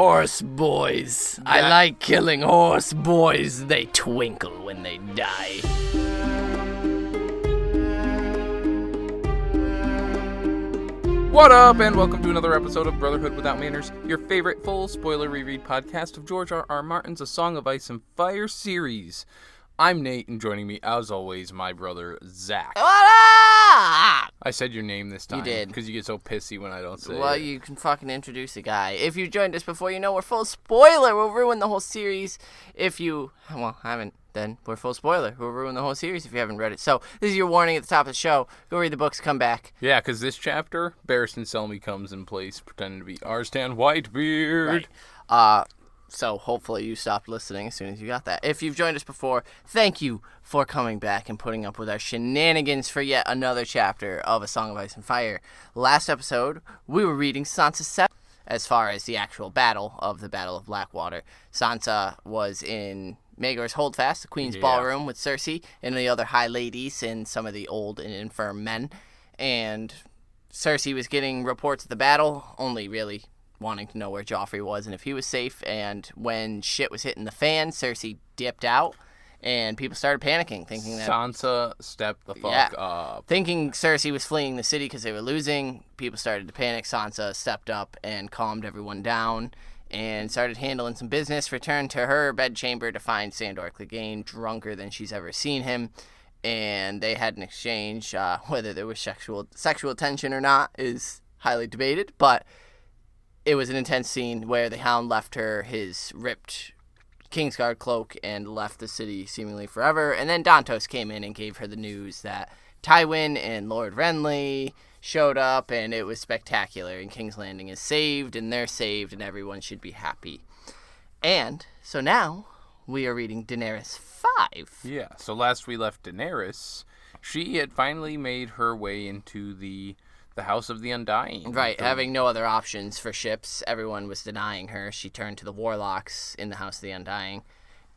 horse boys. I like killing horse boys. They twinkle when they die. What up, and welcome to another episode of Brotherhood Without Manners, your favorite full spoiler reread podcast of George R.R. Martin's A Song of Ice and Fire series. I'm Nate, and joining me, as always, my brother, Zach. What up? I said your name this time. You did. Because you get so pissy when I don't say it. Well, you can fucking introduce a guy. If you joined us before, you know we're full spoiler. We'll ruin the whole series if you, haven't. Then we're full spoiler. We'll ruin the whole series if you haven't read it. So this is your warning at the top of the show. Go read the books, come back. Yeah, because this chapter, Barristan Selmy comes in place pretending to be Arstan Whitebeard. Right. So hopefully you stopped listening as soon as you got that. If you've joined us before, thank you for coming back and putting up with our shenanigans for yet another chapter of A Song of Ice and Fire. Last episode, we were reading Sansa 7 as far as the actual battle of the Battle of Blackwater. Sansa was in Maegor's Holdfast, the Queen's Ballroom, with Cersei and the other high ladies and some of the old and infirm men. And Cersei was getting reports of the battle, only really wanting to know where Joffrey was and if he was safe. And when shit was hitting the fan, Cersei dipped out, and people started panicking, thinking that Sansa stepped the fuck up. Thinking Cersei was fleeing the city because they were losing, people started to panic. Sansa stepped up and calmed everyone down and started handling some business, returned to her bedchamber to find Sandor Clegane drunker than she's ever seen him. And they had an exchange. Whether there was sexual tension or not is highly debated, but it was an intense scene where the Hound left her his ripped Kingsguard cloak and left the city seemingly forever. And then Dantos came in and gave her the news that Tywin and Lord Renly showed up, and it was spectacular. And King's Landing is saved, and they're saved, and everyone should be happy. And so now we are reading Daenerys 5. Yeah, so last we left Daenerys, she had finally made her way into the House of the Undying. Right, having no other options for ships. Everyone was denying her. She turned to the warlocks in the House of the Undying,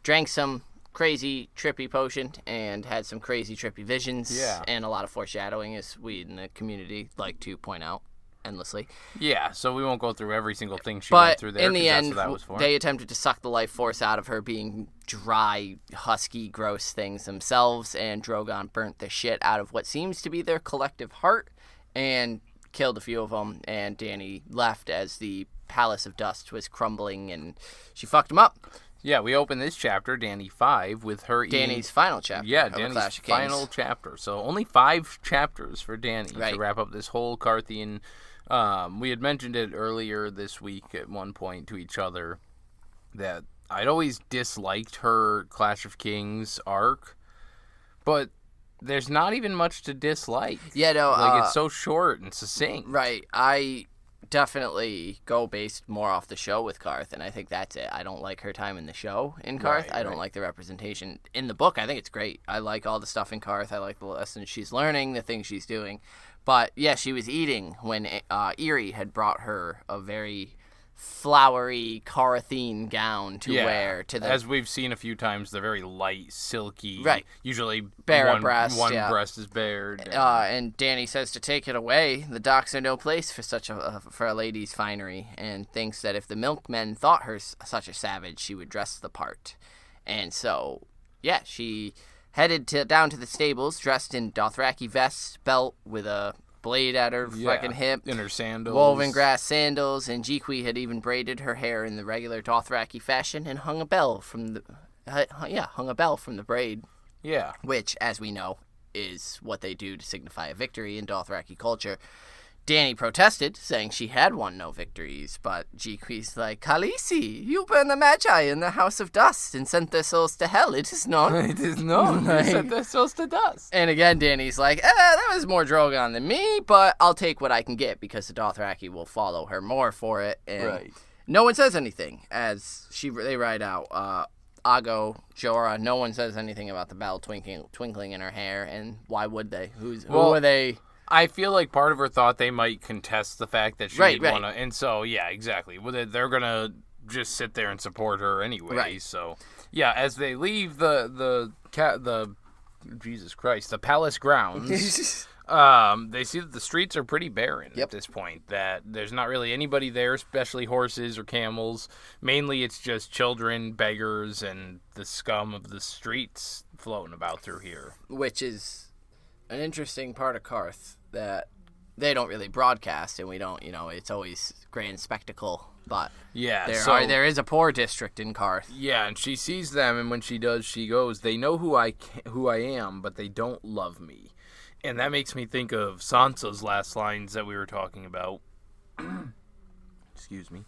drank some crazy, trippy potion, and had some crazy, trippy visions. Yeah. And a lot of foreshadowing, as we in the community like to point out endlessly. Yeah, so we won't go through every single thing she went through there. But in the end, that was for. They attempted to suck the life force out of her, being dry, husky, gross things themselves, and Drogon burnt the shit out of what seems to be their collective heart and killed a few of them, and Dany left as the Palace of Dust was crumbling, and she fucked him up. Yeah, we open this chapter, Dany 5, with her Dany's final chapter. Yeah, Dany's final chapter. So only 5 chapters for Dany to wrap up this whole Carthian. We had mentioned it earlier this week at one point to each other that I'd always disliked her Clash of Kings arc, but there's not even much to dislike. Yeah, no. It's so short and succinct. Right. I definitely go based more off the show with Karth, and I think that's it. I don't like her time in the show in Karth. I don't like the representation in the book. I think it's great. I like all the stuff in Karth. I like the lessons she's learning, the things she's doing. But, yeah, she was eating when Eerie had brought her a very flowery Carthine gown to wear to the, as we've seen a few times, the very light, silky, usually bare breast. One breast is bared. And Dany says to take it away. The docks are no place for for a lady's finery, and thinks that if the milkmen thought her such a savage, she would dress the part. And so, yeah, she headed down to the stables, dressed in Dothraki vest, belt with a blade at her fucking hip, in her sandals, woven grass sandals, and Jiqui had even braided her hair in the regular Dothraki fashion and hung a bell from the braid. Yeah, which, as we know, is what they do to signify a victory in Dothraki culture. Dany protested, saying she had won no victories, but Jiqui's like, Khaleesi, you burned the Magi in the House of Dust and sent their souls to hell. It is known. It is known. You sent their souls to dust. And again, Dany's like, that was more Drogon than me, but I'll take what I can get because the Dothraki will follow her more for it. And no one says anything as they ride out. Aggo, Jorah, no one says anything about the bell twinkling in her hair, and why would they? Who are they? I feel like part of her thought they might contest the fact that she want to, and so yeah, exactly. Well, they're gonna just sit there and support her anyway. So yeah, as they leave the Jesus Christ, the palace grounds, They see that the streets are pretty barren at this point, that there's not really anybody there, especially horses or camels. Mainly it's just children, beggars, and the scum of the streets floating about through here. Which is an interesting part of Karth that they don't really broadcast, and we don't, it's always grand spectacle. But there is a poor district in Karth. Yeah, and she sees them, and when she does, she goes, "They know who I am, but they don't love me." And that makes me think of Sansa's last lines that we were talking about. Excuse me.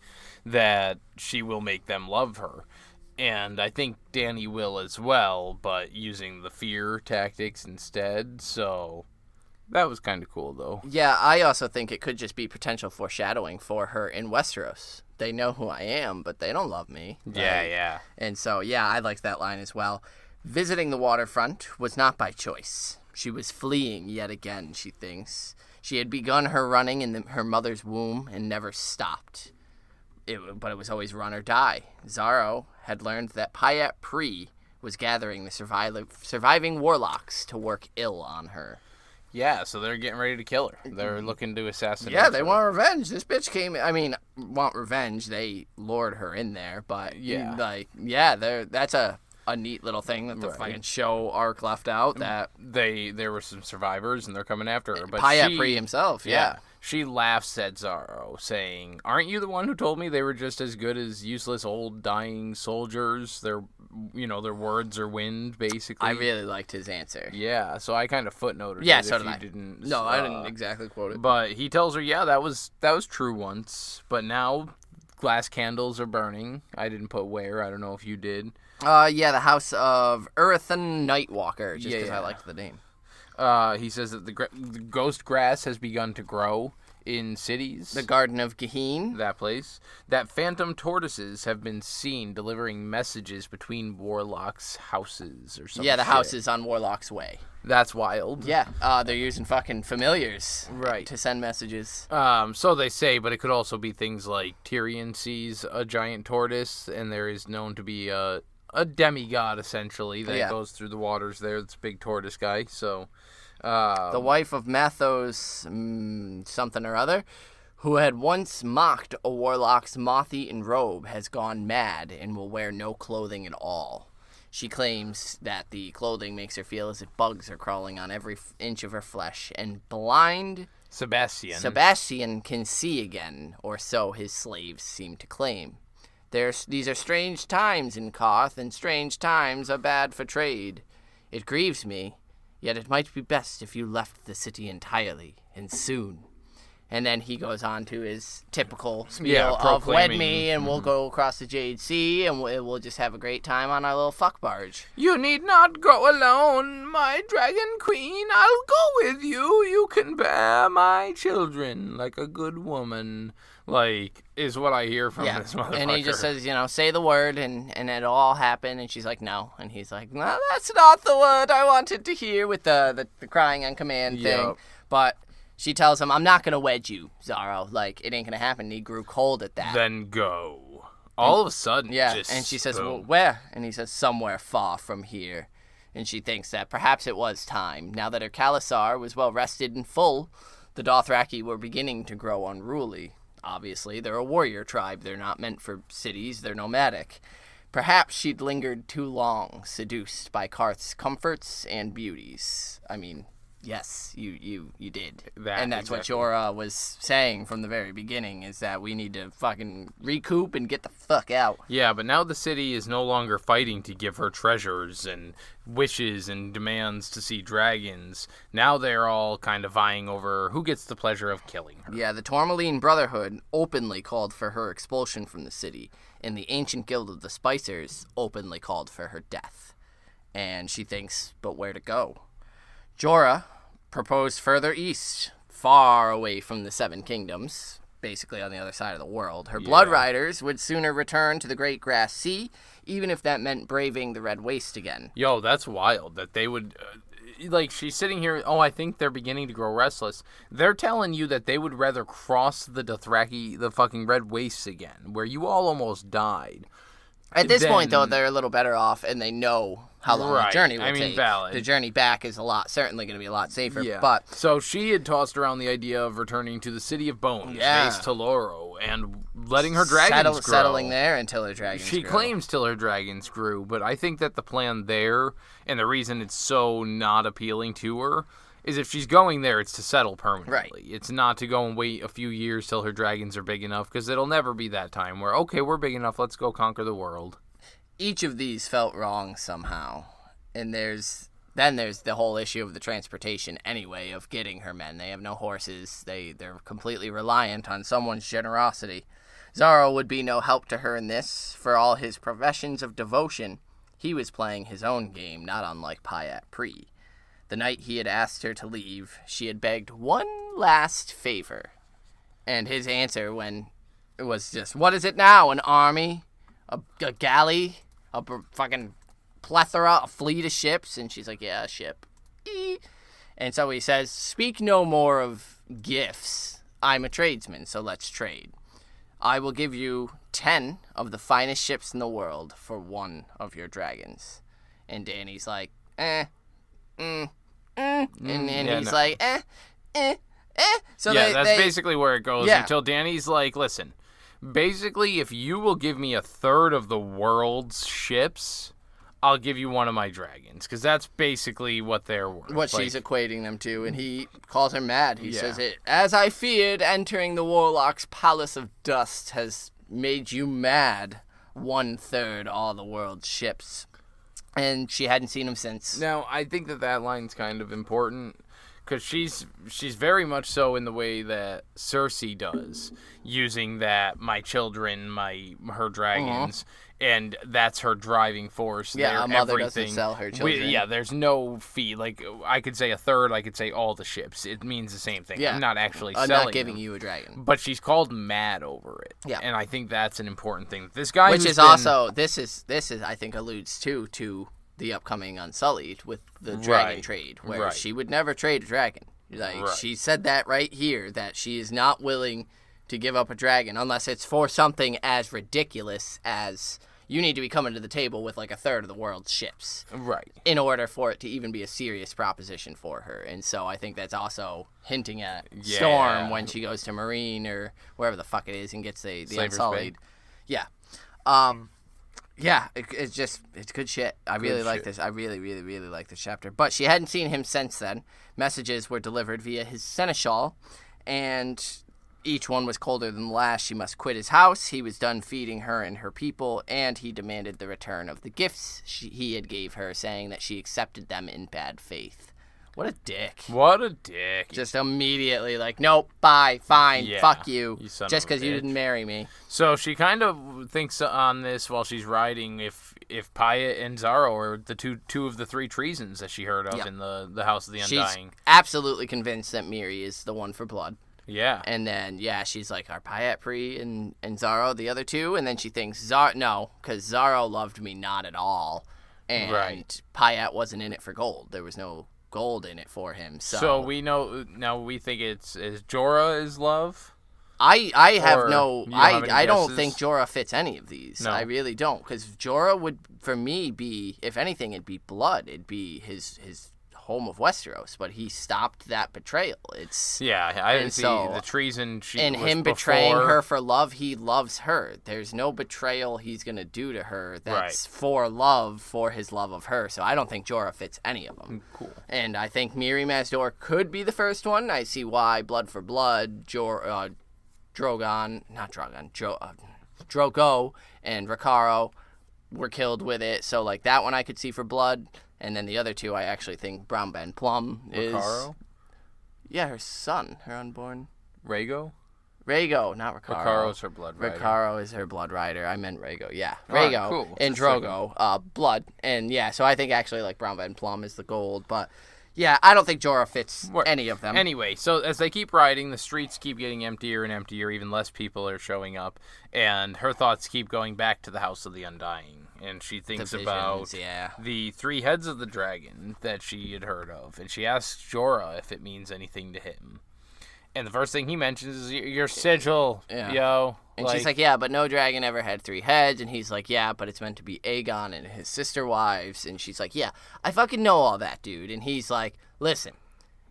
That she will make them love her. And I think Dany will as well, but using the fear tactics instead, so that was kind of cool, though. Yeah, I also think it could just be potential foreshadowing for her in Westeros. They know who I am, but they don't love me. Yeah. And so, I liked that line as well. Visiting the waterfront was not by choice. She was fleeing yet again, she thinks. She had begun her running in her mother's womb and never stopped. But it was always run or die. Xaro had learned that Pyat Pri was gathering the surviving warlocks to work ill on her. Yeah, so they're getting ready to kill her. They're looking to assassinate her. Yeah, they want revenge. This bitch want revenge. They lured her in there, but that's a neat little thing that the fucking show arc left out, that there were some survivors and they're coming after her. But Pyat Pri himself, she laughs at Xaro, saying, "Aren't you the one who told me they were just as good as useless old dying soldiers? Their words are wind, basically." I really liked his answer. Yeah, so I kind of footnoted it. Yeah, so did I. I didn't exactly quote it. But he tells her, that was true once, but now glass candles are burning. I didn't put where. I don't know if you did. The house of Erethan Nightwalker, just because I liked the name. He says that the ghost grass has begun to grow in cities. The Garden of Gaheen. That place. That phantom tortoises have been seen delivering messages between warlocks' houses or something. Yeah, the houses on Warlock's Way. That's wild. Yeah, they're using fucking familiars to send messages. So they say, but it could also be things like Tyrion sees a giant tortoise, and there is known to be a demigod, essentially, that goes through the waters there. It's a big tortoise guy, so... the wife of Mathos something or other, who had once mocked a warlock's moth-eaten robe, has gone mad and will wear no clothing at all. She claims that the clothing makes her feel as if bugs are crawling on every inch of her flesh, and blind Sebastian can see again, or so his slaves seem to claim. These are strange times in Karth, and strange times are bad for trade. It grieves me, yet it might be best if you left the city entirely, and soon. And then he goes on to his typical spiel of wed me, and we'll go across the Jade Sea, and we'll just have a great time on our little fuck barge. "You need not go alone, my dragon queen. I'll go with you. You can bear my children like a good woman." Is what I hear from this motherfucker. And he just says, say the word, and it'll all happen. And she's like, no. And he's like, no, that's not the word I wanted to hear, with the crying on command thing. But she tells him, I'm not going to wed you, Xaro. It ain't going to happen. And he grew cold at that. Then go. All of a sudden, and she says, well, where? And he says, somewhere far from here. And she thinks that perhaps it was time. Now that her Khalasar was well rested and full, the Dothraki were beginning to grow unruly. Obviously, they're a warrior tribe. They're not meant for cities. They're nomadic. Perhaps she'd lingered too long, seduced by Karth's comforts and beauties. I mean, yes, you did. And that's exactly what Jorah was saying from the very beginning, is that we need to fucking recoup and get the fuck out. Yeah, but now the city is no longer fighting to give her treasures and wishes and demands to see dragons. Now they're all kind of vying over who gets the pleasure of killing her. Yeah, the Tourmaline Brotherhood openly called for her expulsion from the city, and the ancient guild of the Spicers openly called for her death. And she thinks, but where to go? Jorah proposed further east, far away from the Seven Kingdoms, basically on the other side of the world. Her blood riders would sooner return to the Great Grass Sea, even if that meant braving the Red Waste again. Yo, that's wild, that they would... she's sitting here, I think they're beginning to grow restless. They're telling you that they would rather cross the Dothraki, the fucking Red Wastes again, where you all almost died. At this point, though, they're a little better off, and they know how long the journey will take. Valid. The journey back is certainly going to be a lot safer. Yeah. But so she had tossed around the idea of returning to the City of Bones, base Teloro, and letting her dragons grow. Settling there until her dragons She grow. claims till her dragons grew, but I think that the plan there, and the reason it's so not appealing to her, is if she's going there, it's to settle permanently. Right. It's not to go and wait a few years till her dragons are big enough, because it'll never be that time where, okay, we're big enough, let's go conquer the world. Each of these felt wrong somehow. And there's the whole issue of the transportation anyway, of getting her men. They have no horses. They're completely reliant on someone's generosity. Xaro would be no help to her in this. For all his professions of devotion, he was playing his own game, not unlike Pyat Pri. The night he had asked her to leave, she had begged one last favor. And his answer was just, what is it now, an army? A galley? A fucking plethora, a fleet of ships? And she's like, yeah, a ship. And so he says, speak no more of gifts. I'm a tradesman, so let's trade. I will give you 10 of the finest ships in the world for one of your dragons. And Dany's like, And he's like, So that's basically where it goes until Dany's like, listen, basically, if you will give me a third of the world's ships, I'll give you one of my dragons. Because that's basically what they're worth. What she's equating them to. And he calls her mad. He says, as I feared, entering the warlocks' palace of dust has made you mad. 1/3 all the world's ships. And she hadn't seen him since. Now, I think that line's kind of important. Because she's very much so in the way that Cersei does, using that my children, her dragons, and that's her driving force. Yeah, a mother doesn't sell her children. There's no fee. Like, I could say a third, I could say all the ships. It means the same thing. Yeah. I'm not actually selling I'm not giving you a dragon. But she's called mad over it. Yeah. And I think that's an important thing. This guy this is I think alludes to the upcoming Unsullied with the dragon trade, where she would never trade a dragon. She said that right here, that she is not willing to give up a dragon unless it's for something as ridiculous as you need to be coming to the table with like a third of the world's ships. Right. In order for it to even be a serious proposition for her. And so I think that's also hinting at Storm when she goes to Marine or wherever the fuck it is and gets the Unsullied. Yeah. Yeah, it's good shit. I really like this. I really, really, really like this chapter. But she hadn't seen him since then. Messages were delivered via his seneschal, and each one was colder than the last. She must quit his house. He was done feeding her and her people, and he demanded the return of the gifts he had gave her, saying that she accepted them in bad faith. What a dick. What a dick. Just immediately like, nope, bye, fine, fuck you just because you didn't marry me. So she kind of thinks on this while she's riding if Pyat and Xaro are the two of the three treasons that she heard of in the House of the Undying. She's absolutely convinced that Miri is the one for blood. Yeah. And then, she's like, are Pyat Pri and Xaro the other two? And then she thinks, no, because Xaro loved me not at all. And Pyat wasn't in it for gold. There was no gold in it for him. So we know now. We think is Jorah is love. I don't think Jorah fits any of these. No. I really don't, because Jorah would, for me, be, if anything, it'd be blood. It'd be his home of Westeros, but he stopped that betrayal. I didn't see the treason. And him betraying her for love, he loves her. There's no betrayal he's gonna do to her that's for love, for his love of her. So I don't think Jorah fits any of them. Cool. And I think Mirri Maz Duur could be the first one. I see why Blood for Blood, Drogo and Rakaro were killed with it. So like that one I could see for blood. And then the other two, I actually think Brown Ben Plum is... Rakaro? Yeah, her son, her unborn... Rhaego, not Rakaro. Rakaro's her blood rider. Rakaro is her blood rider. I meant Rhaego, yeah. Rhaego cool. And Drogo, blood. And so I think actually like Brown Ben Plum is the gold, but... Yeah, I don't think Jorah fits any of them. Anyway, so as they keep riding, the streets keep getting emptier and emptier, even less people are showing up, and her thoughts keep going back to the House of the Undying. And she thinks about the 3 heads of the dragon that she had heard of, and she asks Jorah if it means anything to him. And the first thing he mentions is your sigil, yo. And she's like, yeah, but no dragon ever had 3 heads. And he's like, yeah, but it's meant to be Aegon and his sister wives. And she's like, yeah, I fucking know all that, dude. And he's like, listen,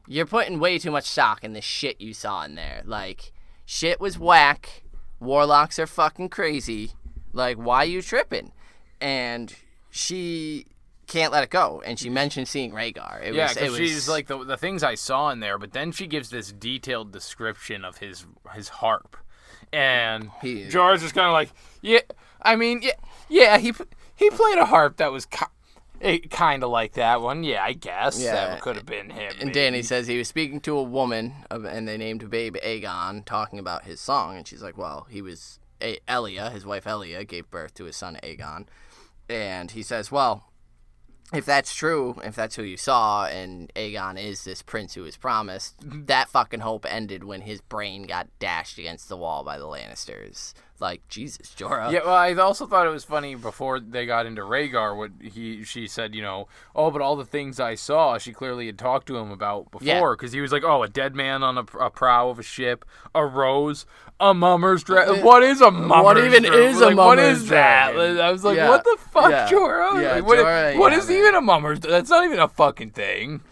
you're putting way too much stock in the shit you saw in there. Like, shit was whack. Warlocks are fucking crazy. Like, why you tripping? And she can't let it go. And she mentioned seeing Rhaegar. She's like, the things I saw in there. But then she gives this detailed description of his harp. And George is kind of like, he played a harp that was kind of like that one. Yeah, I guess that could have been him. And Dany says he was speaking to a woman, and they named babe Aegon, talking about his song. And she's like, well, he was Elia, his wife Elia, gave birth to his son Aegon. And he says, well, if that's true, if that's who you saw, and Aegon is this prince who was promised, that fucking hope ended when his brain got dashed against the wall by the Lannisters. Like, Jesus, Jorah. Yeah, well, I also thought it was funny before they got into Rhaegar, she said, but all the things I saw, she clearly had talked to him about before, because he was like, a dead man on a prow of a ship, a rose, a mummer's dragon. What is a mummer's dragon? What even is a mummer's what is dragon? That? I was like, what the fuck, Jorah? Yeah, what is even a mummer's dragon? That's not even a fucking thing.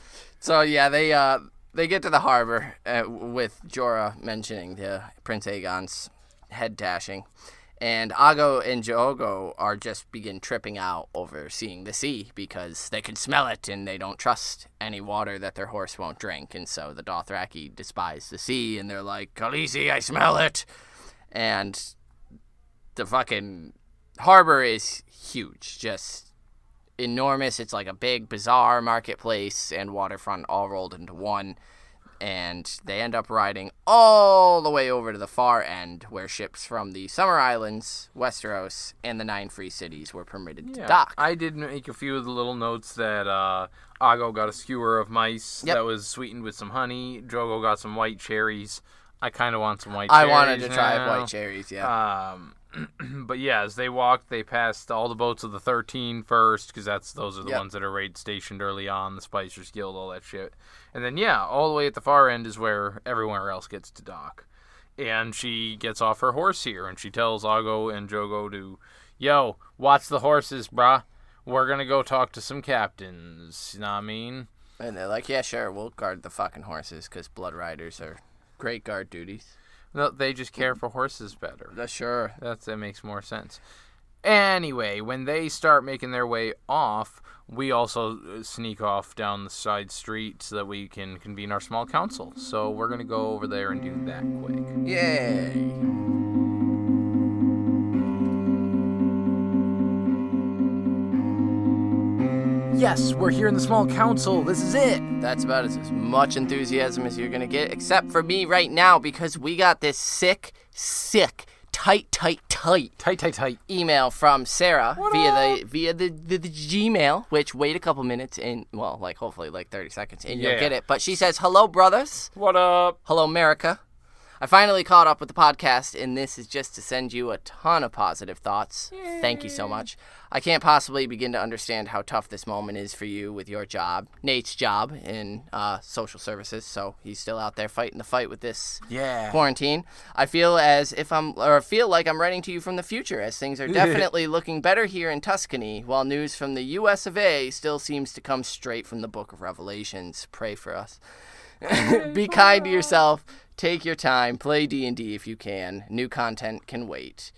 So, yeah, they get to the harbor with Jorah mentioning Prince Aegon's head dashing, and Aggo and Drogo are just begin tripping out over seeing the sea because they can smell it and they don't trust any water that their horse won't drink. And so the Dothraki despise the sea and they're like, Khaleesi, I smell it. And the fucking harbor is huge, just enormous. It's like a big bazaar, marketplace, and waterfront all rolled into one. And they end up riding all the way over to the far end where ships from the Summer Islands, Westeros, and the 9 free cities were permitted to dock. I did make a few of the little notes that Aggo got a skewer of mice that was sweetened with some honey. Drogo got some white cherries. I kind of want some white cherries. I wanted to try white cherries, yeah. But yeah, as they walked, they passed all the boats of the 13 first, because those are the ones that are raid stationed early on, the Spicers Guild, all that shit. And then, all the way at the far end is where everywhere else gets to dock. And she gets off her horse here, and she tells Aggo and Drogo to, watch the horses, brah. We're going to go talk to some captains, you know what I mean? And they're like, yeah, sure, we'll guard the fucking horses, because blood riders are great guard duties. No, they just care for horses better. Sure. That makes more sense. Anyway, when they start making their way off, we also sneak off down the side street so that we can convene our small council. So we're going to go over there and do that quick. Yay! Yes, we're here in the small council. This is it. That's about as much enthusiasm as you're going to get, except for me right now, because we got this sick, tight email from Sarah via the Gmail, which wait a couple minutes and, hopefully 30 seconds, and you'll get it. But she says, hello, brothers. What up? Hello, America. I finally caught up with the podcast, and this is just to send you a ton of positive thoughts. Yay. Thank you so much. I can't possibly begin to understand how tough this moment is for you with your job, Nate's job in social services. So he's still out there fighting the fight with this quarantine. I feel like I'm writing to you from the future, as things are definitely looking better here in Tuscany, while news from the U.S. of A. still seems to come straight from the Book of Revelations. Pray for us. Be kind to yourself. Take your time. Play D&D if you can. New content can wait.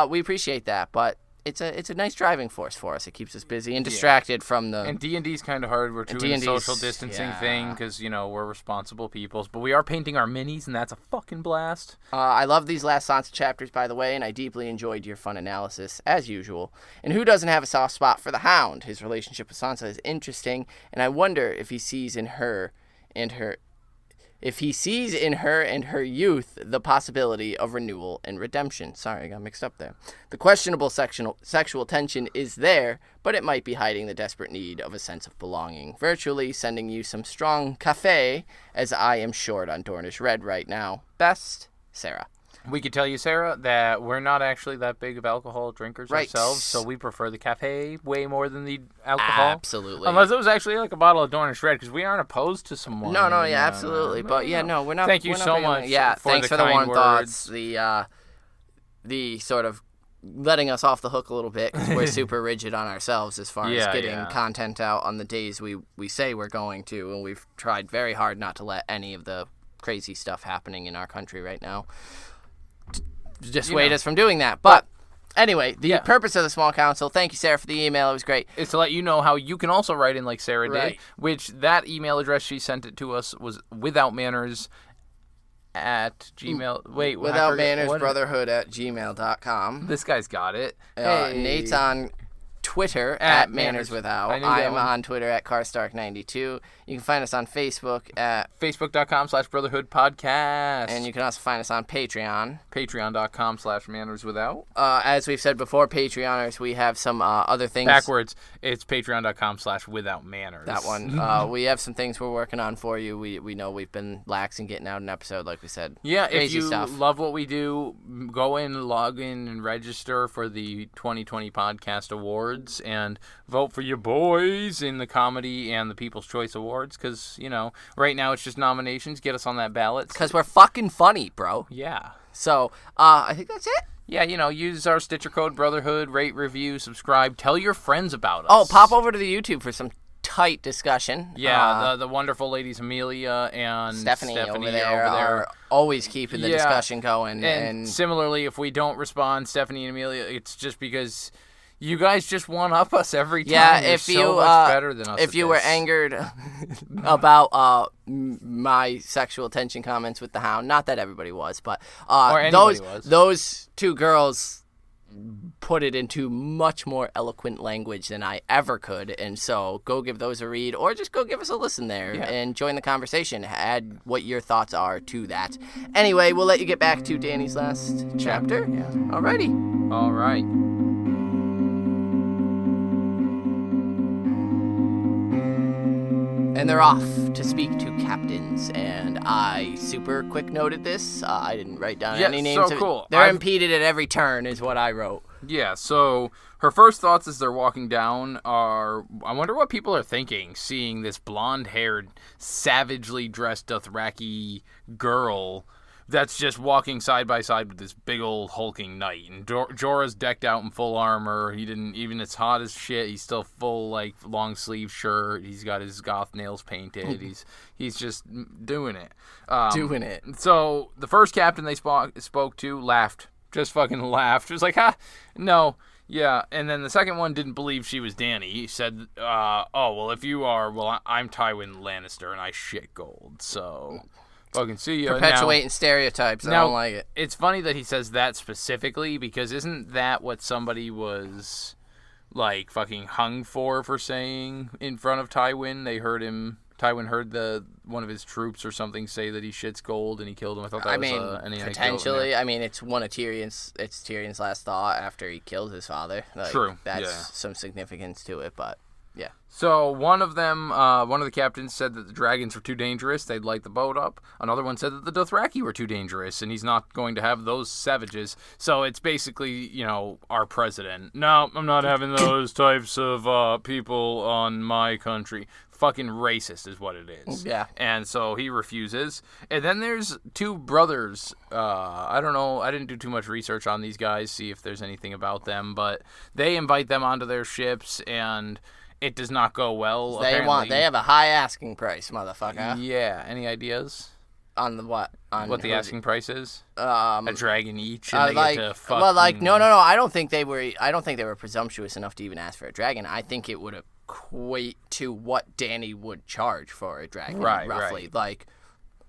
We appreciate that, but it's a nice driving force for us. It keeps us busy and distracted from the... And D&D's kind of hard. We're doing a social distancing thing because, we're responsible peoples. But we are painting our minis, and that's a fucking blast. I love these last Sansa chapters, by the way, and I deeply enjoyed your fun analysis, as usual. And who doesn't have a soft spot for the Hound? His relationship with Sansa is interesting, and I wonder if he sees in her and her youth the possibility of renewal and redemption. Sorry, I got mixed up there. The questionable sexual tension is there, but it might be hiding the desperate need of a sense of belonging. Virtually sending you some strong café, as I am short on Dornish Red right now. Best, Sarah. We could tell you, Sarah, that we're not actually that big of alcohol drinkers ourselves, so we prefer the cafe way more than the alcohol. Absolutely. Unless it was actually like a bottle of Dornish Red, because we aren't opposed to some wine. No, absolutely. But yeah, no, we're not. Thank you so much. Thanks for the warm words. thoughts. The sort of letting us off the hook a little bit because we're super rigid on ourselves as far as getting content out on the days we say we're going to, and we've tried very hard not to let any of the crazy stuff happening in our country right now dissuade us from doing that. But anyway, the purpose of the small council, thank you, Sarah, for the email. It was great. Is to let you know how you can also write in like Sarah did, which that email address she sent it to us was without manners at Gmail. Wait, without manners brotherhood at gmail.com. This guy's got it. Nate's on Twitter at Manners Without. I'm on Twitter at Carstark92. You can find us on Facebook at Facebook.com/Brotherhood Podcast. And you can also find us on Patreon. Patreon.com/MannersWithout. As we've said before, Patreoners, we have some other things. Backwards, it's Patreon.com/Without Manners. That one. We have some things we're working on for you. We know we've been lax in getting out an episode, like we said. Yeah, crazy if you stuff. love what we do, go in, log in, and register for the 2020 Podcast Awards and vote for your boys in the Comedy and the People's Choice Awards. Because, right now it's just nominations. Get us on that ballot. Because we're fucking funny, bro. Yeah. So, I think that's it. Yeah, use our Stitcher code Brotherhood, rate, review, subscribe. Tell your friends about us. Oh, pop over to the YouTube for some tight discussion. Yeah, the wonderful ladies Amelia and Stephanie over there are always keeping the discussion going. And similarly, if we don't respond, Stephanie and Amelia, it's just because you guys just one-up us every time. Yeah, You're so much better than us. If you were angered about my sexual tension comments with the Hound, not that everybody was, but those two girls put it into much more eloquent language than I ever could, and so go give those a read, or just go give us a listen there and join the conversation. Add what your thoughts are to that. Anyway, we'll let you get back to Dany's last chapter. Yeah. Alrighty. All right. And they're off to speak to captains, and I super quick noted this. I didn't write down any names. So cool. They're impeded at every turn is what I wrote. Yeah, so her first thoughts as they're walking down are, I wonder what people are thinking, seeing this blonde-haired, savagely dressed Dothraki girl that's just walking side by side with this big old hulking knight. And Jorah's decked out in full armor. He didn't, even it's hot as shit, he's still full, long sleeve shirt. He's got his goth nails painted. He's just doing it. Doing it. So the first captain they spoke to laughed. Just fucking laughed. It was like, no. Yeah, and then the second one didn't believe she was Dany. He said, if you are, I'm Tywin Lannister and I shit gold, so fucking see ya. Perpetuating stereotypes. I don't like it. It's funny that he says that specifically, because isn't that what somebody was, fucking hung for saying in front of Tywin? Tywin heard one of his troops or something say that he shits gold and he killed him. I thought that was an anecdote. Potentially. It's one of Tyrion's last thought after he killed his father. True. That's some significance to it, but yeah. So one of the captains said that the dragons were too dangerous. They'd light the boat up. Another one said that the Dothraki were too dangerous, and he's not going to have those savages. So it's basically, our president. No, I'm not having those types of people on my country. Fucking racist is what it is. Yeah. And so he refuses. And then there's two brothers. I don't know. I didn't do too much research on these guys, see if there's anything about them. But they invite them onto their ships, and it does not go well. They have a high asking price, motherfucker. Yeah. Any ideas? On the what? On what the asking price is? A dragon each, and they get to fuck. Well, no. I don't think they were presumptuous enough to even ask for a dragon. I think it would equate to what Dany would charge for a dragon, roughly. Like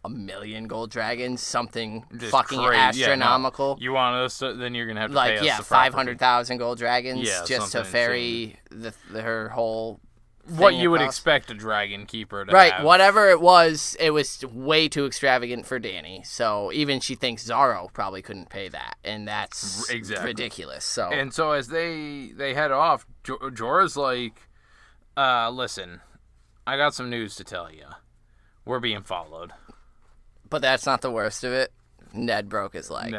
$1 million gold dragons, something just fucking astronomical. Yeah, no. You want us to, then you're gonna have to pay us the 500,000 gold dragons just to ferry her whole what you would expect a dragon keeper to have. Whatever it was way too extravagant for Dany. So even she thinks Zorro probably couldn't pay that, and that's ridiculous. So as they head off, Jorah's like, listen, I got some news to tell you. We're being followed. But that's not the worst of it. Ned broke his leg.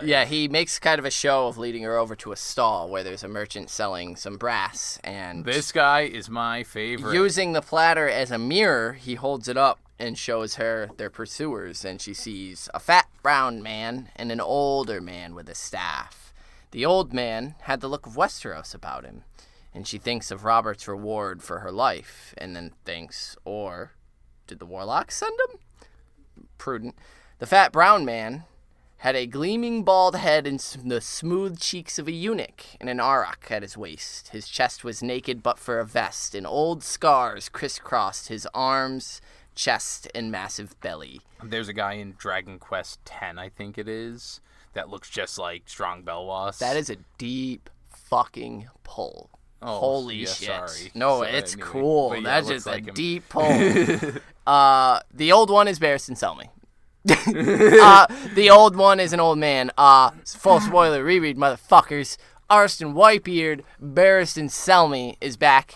Yeah, he makes kind of a show of leading her over to a stall where there's a merchant selling some brass. And this guy is my favorite. Using the platter as a mirror, he holds it up and shows her their pursuers. And she sees a fat brown man and an older man with a staff. The old man had the look of Westeros about him. And she thinks of Robert's reward for her life. And then thinks, or did the warlocks send him? Prudent. The fat brown man had a gleaming bald head and the smooth cheeks of a eunuch and an auroch at his waist. His chest was naked but for a vest, and old scars crisscrossed his arms, chest, and massive belly. There's a guy in Dragon Quest X, I think it is, that looks just like Strong Belwas. That is a deep fucking pull. Oh, Holy yeah, shit. Sorry. No, Sorry, it's anyway. cool. But yeah, That's it just looks like a him. deep pull. The old one is Barristan Selmy. The old one is an old man. Full spoiler, reread, motherfuckers. Arstan Whitebeard, Barristan Selmy is back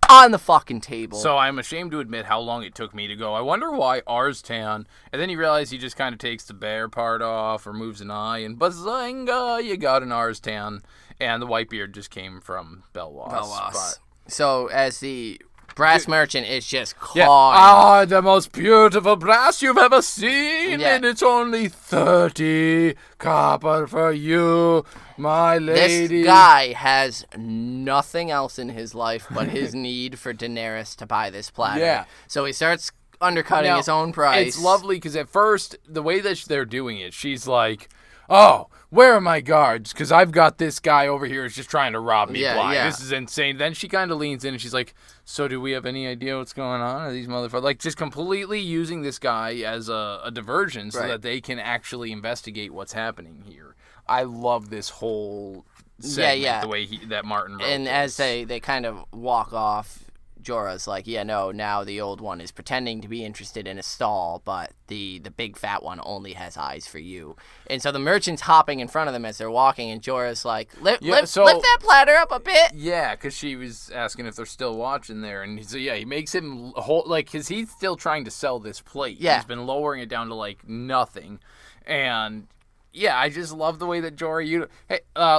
on the fucking table. So I'm ashamed to admit how long it took me to go, I wonder why Arstan, and then you realize he just kind of takes the bear part off or moves an eye, and bazinga, you got an Arstan. And the Whitebeard just came from Belwas. So as the brass merchant is just clawing. Yeah. The most beautiful brass you've ever seen, Yeah. and it's only 30 copper for you, my lady. This guy has nothing else in his life but his need for Daenerys to buy this platter. Yeah. So he starts undercutting his own price. It's lovely because at first, the way that they're doing it, she's like, oh, where are my guards? Because I've got this guy over here who's just trying to rob me blind. Yeah. This is insane. Then she kind of leans in and she's like, so do we have any idea what's going on? Are these motherfuckers? Like, just completely using this guy as a diversion so that they can actually investigate what's happening here. I love this whole segment, the way that Martin wrote And this. as they kind of walk off, Jorah's like, yeah, no, now the old one is pretending to be interested in a stall, but the big fat one only has eyes for you. And so the merchant's hopping in front of them as they're walking, and Jorah's like, lift that platter up a bit. Yeah, because she was asking if they're still watching there, and so he makes him hold, like, because he's still trying to sell this plate. Yeah. He's been lowering it down to, like, nothing, and yeah, I just love the way that Jorah,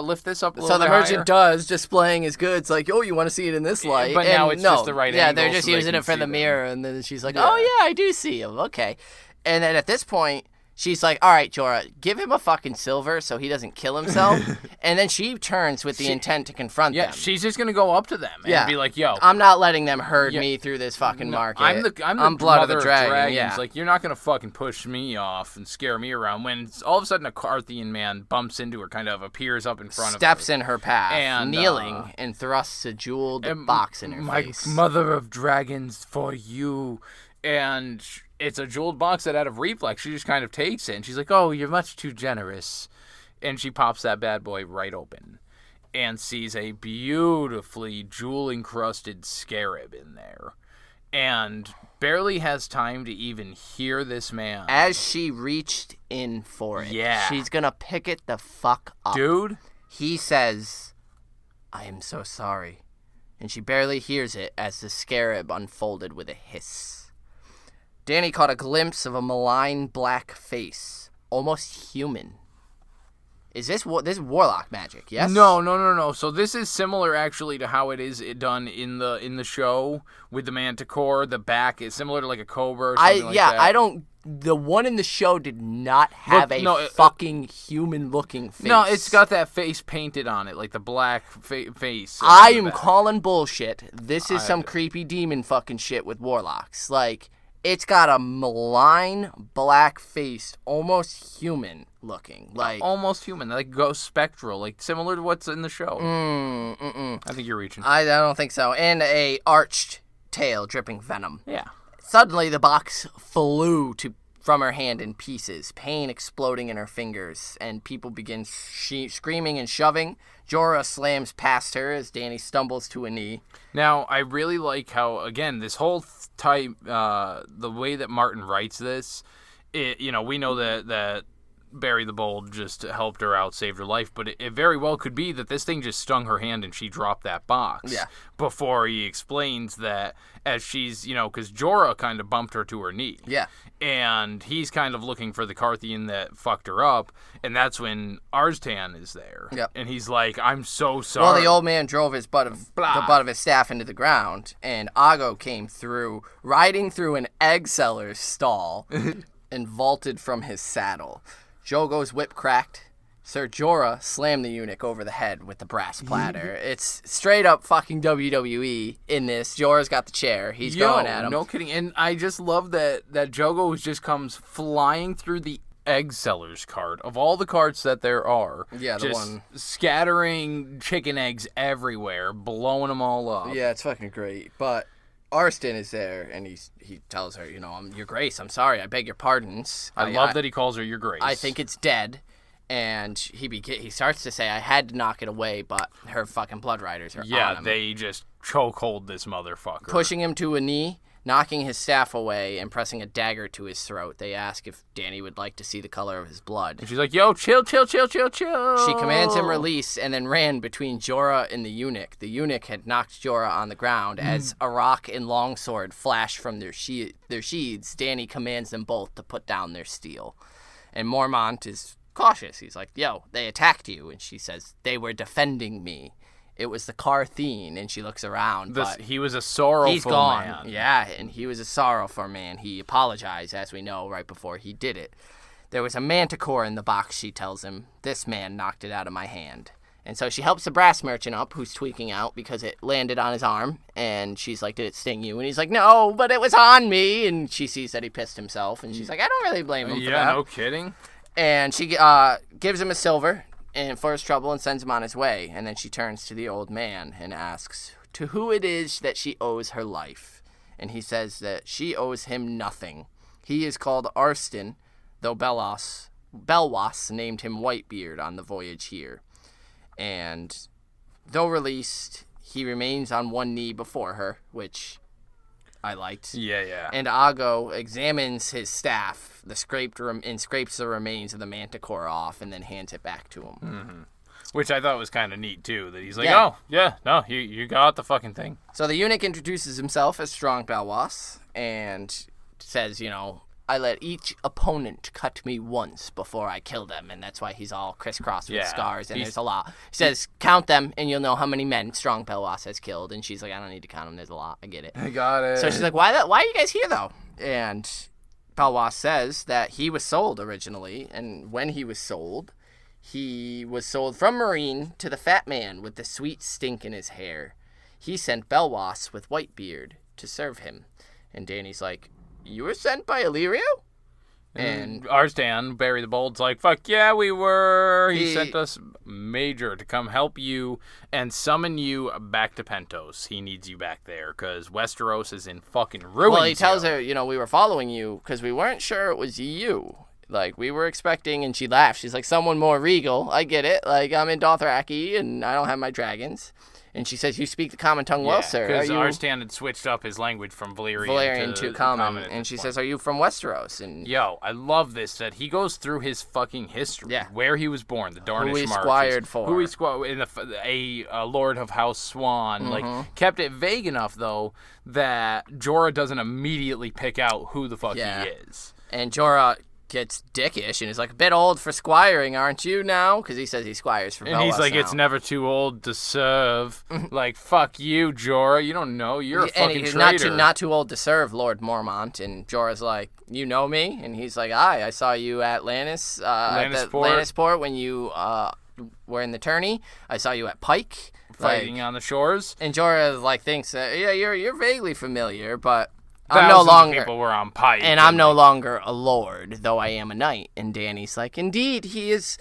lift this up a little bit So the merchant higher. does, displaying his goods, like, oh, you want to see it in this light. But now it's just the right Yeah, angle they're just so they using can it for see the them. mirror, and then she's like, oh, yeah, I do see him. Okay. And then at this point, she's like, all right, Jorah, give him a fucking silver so he doesn't kill himself. And then she turns with the intent to confront them. Yeah, she's just gonna go up to them and be like, "Yo, I'm not letting them herd me through this fucking market. I'm the blood mother of the dragon. Yeah, like you're not gonna fucking push me off and scare me around." When all of a sudden a Carthian man bumps into her, kind of appears up in front of her, steps in her path, and kneeling, and thrusts a jeweled box in her face. My mother of dragons for you, and it's a jeweled box that out of reflex she just kind of takes it, and she's like, "Oh, you're much too generous," and she pops that bad boy right open. And sees a beautifully jewel-encrusted scarab in there. And barely has time to even hear this man. As she reached in for it. Yeah. She's gonna pick it the fuck up. Dude. He says, I am so sorry. And she barely hears it as the scarab unfolded with a hiss. Dany caught a glimpse of a malign black face. Almost human. Is this warlock magic? Yes. No. So this is similar actually to how it is done in the show with the Manticore. The back is similar to like a cobra. Or something like that. I don't. The one in the show did not have fucking human-looking face. No, it's got that face painted on it, like the black face. I am calling bullshit. This is some creepy demon fucking shit with warlocks. Like, it's got a malign black face, almost human looking, like almost human, like ghost spectral, like similar to what's in the show. I think you're reaching. I don't think so. And a arched tail dripping venom. Yeah. Suddenly, the box flew from her hand in pieces, pain exploding in her fingers, and people begin screaming and shoving. Jorah slams past her as Dany stumbles to a knee. Now, I really like how, again, this whole type, the way that Martin writes this, we know that Barry the Bold just helped her out, saved her life, but it very well could be that this thing just stung her hand and she dropped that box. Yeah. Before he explains that as she's, because Jorah kind of bumped her to her knee. Yeah. And he's kind of looking for the Carthian that fucked her up, and that's when Arstan is there. Yep. And he's like, I'm so sorry. Well, the old man drove the butt of his staff into the ground, and Aggo came through, riding through an egg seller's stall, and vaulted from his saddle. Drogo's whip cracked. Sir Jorah slammed the eunuch over the head with the brass platter. It's straight up fucking WWE in this. Jorah's got the chair. He's going at him. No kidding. And I just love that Drogo just comes flying through the egg seller's cart. Of all the carts that there are, just scattering chicken eggs everywhere, blowing them all up. Yeah, it's fucking great. But Arstan is there, and he tells her, Your Grace, I'm sorry. I beg your pardons. I love that he calls her Your Grace. I think it's dead. And he starts to say, I had to knock it away, but her fucking blood riders are on him. Yeah, they just chokehold this motherfucker. Pushing him to a knee, knocking his staff away, and pressing a dagger to his throat. They ask if Dany would like to see the color of his blood. And she's like, yo, chill. She commands him release and then ran between Jorah and the eunuch. The eunuch had knocked Jorah on the ground. As a rock and longsword flash from their sheaths, Dany commands them both to put down their steel. And Mormont is cautious. He's like, yo, they attacked you. And she says, they were defending me. It was the Carthian. And she looks around. He was a sorrowful he's gone. Man. Yeah, and he was a sorrowful man. He apologized, as we know, right before he did it. There was a Manticore in the box, she tells him. This man knocked it out of my hand. And so she helps the brass merchant up, who's tweaking out because it landed on his arm. And she's like, did it sting you? And he's like, no, but it was on me. And she sees that he pissed himself. And she's like, I don't really blame him for that. Yeah, no kidding. And she gives him a silver for his trouble and sends him on his way. And then she turns to the old man and asks to who it is that she owes her life. And he says that she owes him nothing. He is called Arstan, though Belwas named him Whitebeard on the voyage here. And though released, he remains on one knee before her, which I liked. Yeah. And Aggo examines his staff, and scrapes the remains of the Manticore off, and then hands it back to him. Mm-hmm. Which I thought was kind of neat, too, that he's like, oh, yeah, no, you got the fucking thing. So the eunuch introduces himself as Strong Belwas, and says, I let each opponent cut me once before I kill them, and that's why he's all crisscrossed with scars, and there's a lot. He says, count them, and you'll know how many men Strong Belwas has killed, and she's like, I don't need to count them, there's a lot, I get it. I got it. So she's like, why are you guys here, though? And Belwas says that he was sold originally, and when he was sold from Marine to the fat man with the sweet stink in his hair. He sent Belwas with Whitebeard to serve him. And Dany's like, you were sent by Illyrio? And Arstan, Barry the Bold's like, fuck yeah, we were. He sent us Major to come help you and summon you back to Pentos. He needs you back there because Westeros is in fucking ruins. Well, he tells her, we were following you because we weren't sure it was you. Like, we were expecting, and she laughs. She's like, someone more regal. I get it. Like, I'm in Dothraki, and I don't have my dragons. And she says, you speak the common tongue well, sir. Because Arstan had switched up his language from Valyrian to common. And she says, are you from Westeros? And I love this, that he goes through his fucking history. Yeah. Where he was born, the Dornish Who he Marches. squired for. Who he squired, a Lord of House Swan. Mm-hmm. Like, kept it vague enough, though, that Jorah doesn't immediately pick out who the fuck he is. And Jorah gets dickish and is like, a bit old for squiring, aren't you now? Because he says he squires for Belwas. And he's like, it's never too old to serve. Like, fuck you, Jorah. You don't know. You're a fucking traitor. And not too old to serve, Lord Mormont. And Jorah's like, you know me? And he's like, aye, I saw you at Lannisport when you were in the tourney. I saw you at Pike. Fighting on the shores. And Jorah, thinks, you're vaguely familiar, but I'm no longer people were on Pike, and I'm no longer a lord, though I am a knight. And Dany's like, indeed, he is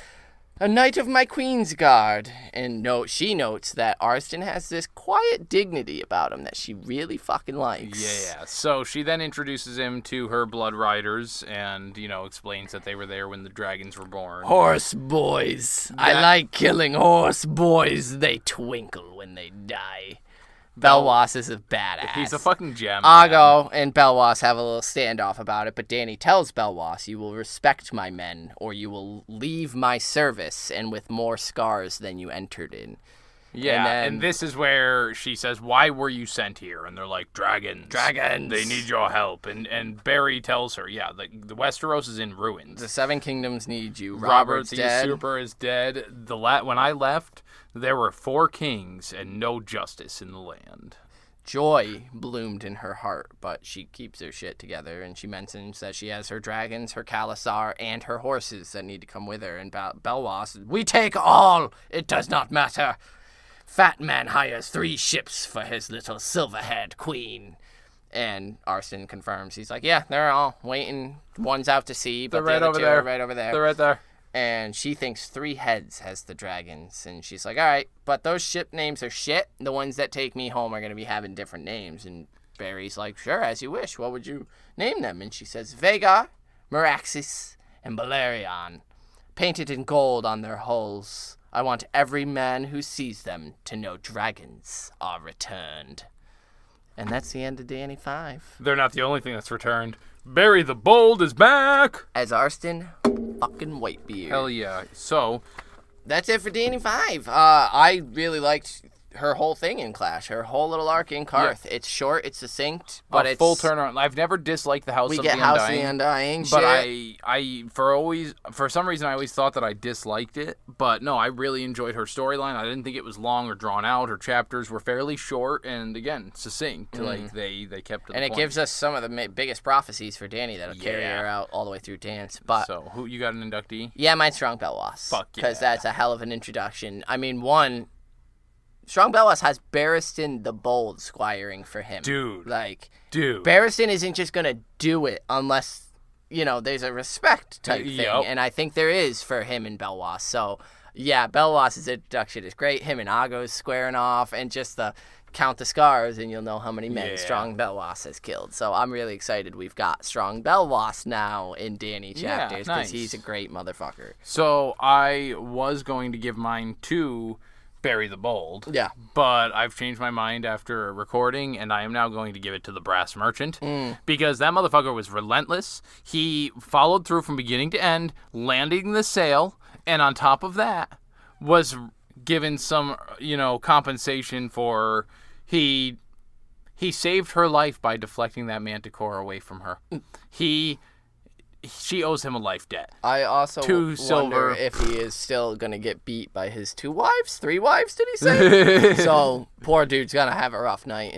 a knight of my queen's guard. And she notes that Arstan has this quiet dignity about him that she really fucking likes. Yeah. So she then introduces him to her blood riders and, explains that they were there when the dragons were born. Horse boys. I like killing horse boys. They twinkle when they die. Belwas is a badass. He's a fucking gem. Aggo and Belwas have a little standoff about it, but Dany tells Belwas, "You will respect my men, or you will leave my service, and with more scars than you entered in." Yeah, and this is where she says, "Why were you sent here?" And they're like, "Dragons. Dragons. They need your help." And Barry tells her, "Yeah, the Westeros is in ruins. The Seven Kingdoms need you. Robert the dead. Usurper is dead. When I left, there were 4 kings and no justice in the land." Joy bloomed in her heart, but she keeps her shit together, and she mentions that she has her dragons, her Khalasar, and her horses that need to come with her. And Belwas, "We take all. It does not matter. Fat man hires 3 ships for his little silver-haired queen." And Arstan confirms. He's like, "Yeah, they're all waiting. One's out to sea, but they're the other 2 are right over there. They're right there." And she thinks 3 heads has the dragons. And she's like, "All right, but those ship names are shit. The ones that take me home are going to be having different names." And Barry's like, "Sure, as you wish. What would you name them?" And she says, "Vhagar, Meraxes, and Balerion, painted in gold on their hulls. I want every man who sees them to know dragons are returned." And that's the end of Dany 5. They're not the only thing that's returned. Barry the Bold is back! As Arstan fucking Whitebeard. Hell yeah. So, that's it for Dany 5. I really liked her whole thing in Clash, her whole little arc in Karth. Yeah. It's short, it's succinct, but it's full turnaround. I've never disliked the House of the Undying. We get House of the Undying, but I for some reason I always thought that I disliked it. But no, I really enjoyed her storyline. I didn't think it was long or drawn out. Her chapters were fairly short and again succinct. Like they kept it. And it gives us some of the biggest prophecies for Dany that'll carry her out all the way through Dance. But so who you got an inductee? Yeah, mine's Strong Belwas. Fuck yeah, because that's a hell of an introduction. I mean, Strong Belwas has Barristan the Bold squiring for him. Dude. Barristan isn't just going to do it unless, there's a respect type thing. And I think there is for him and Belwas. So, yeah, Belwas' introduction is great. Him and Aggo's squaring off. And just count the scars and you'll know how many men Strong Belwas has killed. So I'm really excited we've got Strong Belwas now in Dany chapters because he's a great motherfucker. So I was going to give mine to Barry the Bold. Yeah. But I've changed my mind after recording, and I am now going to give it to the Brass Merchant. Because that motherfucker was relentless. He followed through from beginning to end, landing the sail, and on top of that, was given some, compensation for he saved her life by deflecting that Manticore away from her. She owes him a life debt. I also wonder if he is still going to get beat by his 2 wives, 3 wives, did he say? So, poor dude's going to have a rough night.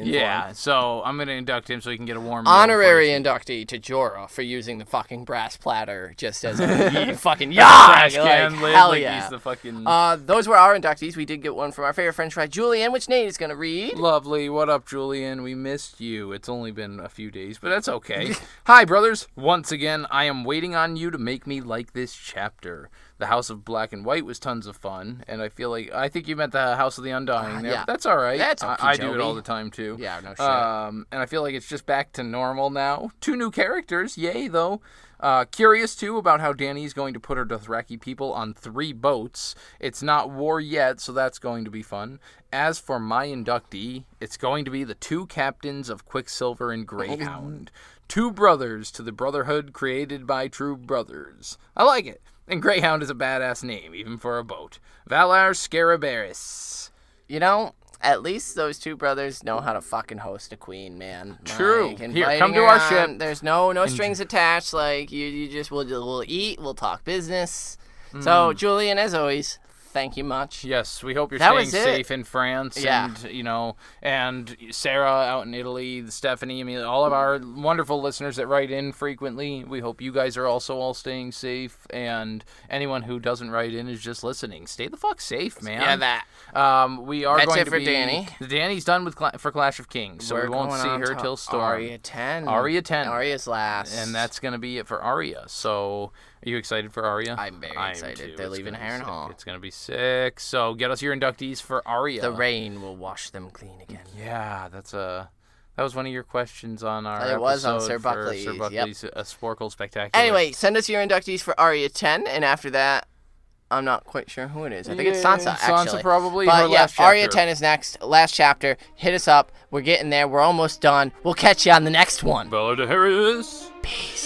So I'm going to induct him so he can get a warm honorary inductee to Jorah for using the fucking brass platter just as a fucking trash can lid. Hell yeah. He's the fucking... those were our inductees. We did get one from our favorite French fry, Julian, which Nate is going to read. Lovely. What up, Julian? We missed you. It's only been a few days, but that's okay. Hi, brothers. Once again, I am waiting on you to make me like this chapter. The House of Black and White was tons of fun, and I think you meant the House of the Undying there. Yeah. That's all right. That's okay, I do it all the time, too. Yeah, no shit. And I feel like it's just back to normal now. 2 new characters, yay, though. Curious, too, about how Dany's going to put her Dothraki people on 3 boats. It's not war yet, so that's going to be fun. As for my inductee, it's going to be the 2 captains of Quicksilver and Greyhound. 2 brothers to the Brotherhood created by true brothers. I like it. And Greyhound is a badass name, even for a boat. Valar Scarabarris. At least those 2 brothers know how to fucking host a queen, man. True. Here, come to our ship. There's no strings attached. Like, you just, we'll eat, we'll talk business. So, Julian, as always, thank you much. Yes, we hope you're staying safe in France. Yeah. And Sarah out in Italy, Stephanie, all of our wonderful listeners that write in frequently. We hope you guys are also all staying safe. And anyone who doesn't write in is just listening. Stay the fuck safe, man. Yeah, that. We are That's going it to for be... Dany. Danny's done for Clash of Kings, so we won't see her till Storm. Arya 10. Arya's last. And that's going to be it for Arya. So... Are you excited for Arya? I'm very excited. They're leaving Harrenhal. It's going to be sick. So get us your inductees for Arya. The rain will wash them clean again. Yeah, that was one of your questions on our episode. It was on Sir Buckley's. Sporkle Spectacular. Anyway, send us your inductees for Arya 10, and after that, I'm not quite sure who it is. I think it's Sansa, actually. Sansa probably. But yeah, last Arya chapter. 10 is next. Last chapter. Hit us up. We're getting there. We're almost done. We'll catch you on the next one. Bella Daenerys. Peace.